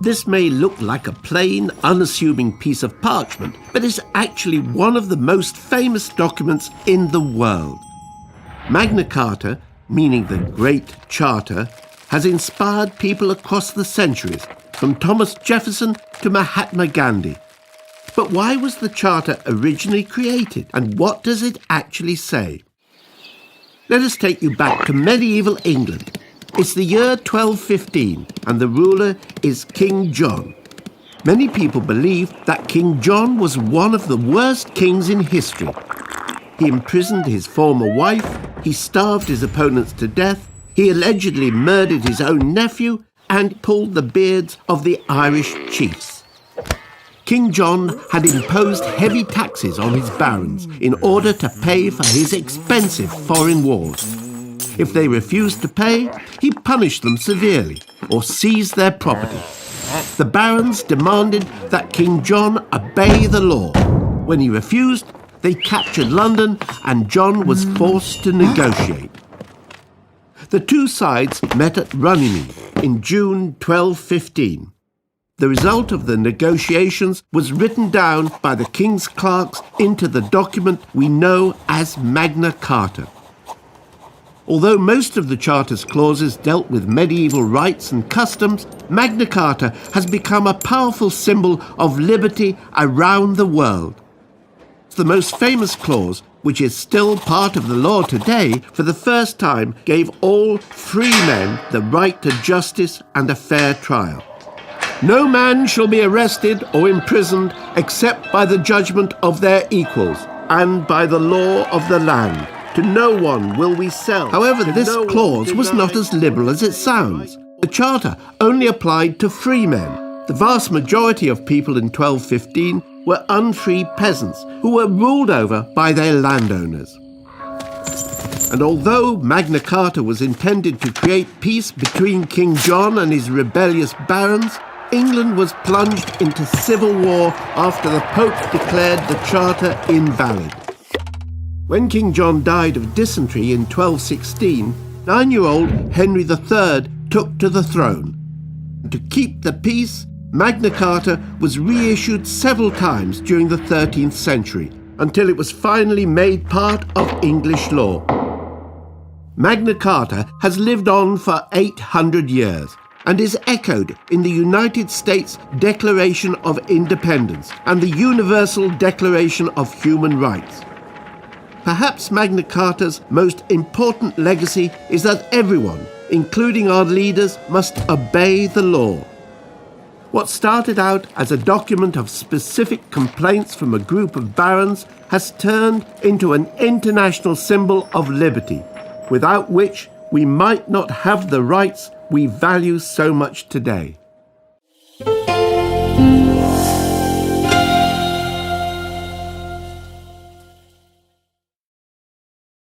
This may look like a plain, unassuming piece of parchment, but is actually one of the most famous documents in the world. Magna Carta, meaning the Great Charter, has inspired people across the centuries, from Thomas Jefferson to Mahatma Gandhi. But why was the Charter originally created, and what does it actually say? Let us take you back to medieval England. It's the year 1215, and the ruler is King John. Many people believe that King John was one of the worst kings in history. He imprisoned his former wife, he starved his opponents to death, he allegedly murdered his own nephew, and pulled the beards of the Irish chiefs. King John had imposed heavy taxes on his barons in order to pay for his expensive foreign wars. If they refused to pay, he punished them severely or seized their property. The barons demanded that King John obey the law. When he refused, they captured London and John was forced to negotiate. The two sides met at Runnymede in June 1215. The result of the negotiations was written down by the king's clerks into the document we know as Magna Carta. Although most of the Charter's clauses dealt with medieval rights and customs, Magna Carta has become a powerful symbol of liberty around the world. The most famous clause, which is still part of the law today, for the first time gave all free men the right to justice and a fair trial. No man shall be arrested or imprisoned except by the judgment of their equals and by the law of the land. To no one will we sell. However, this clause was not as liberal as it sounds. The Charter only applied to free men. The vast majority of people in 1215 were unfree peasants who were ruled over by their landowners. And although Magna Carta was intended to create peace between King John and his rebellious barons, England was plunged into civil war after the Pope declared the Charter invalid. When King John died of dysentery in 1216, 9-year-old Henry III took to the throne. To keep the peace, Magna Carta was reissued several times during the 13th century, until it was finally made part of English law. Magna Carta has lived on for 800 years and is echoed in the United States Declaration of Independence and the Universal Declaration of Human Rights. Perhaps Magna Carta's most important legacy is that everyone, including our leaders, must obey the law. What started out as a document of specific complaints from a group of barons has turned into an international symbol of liberty, without which we might not have the rights we value so much today.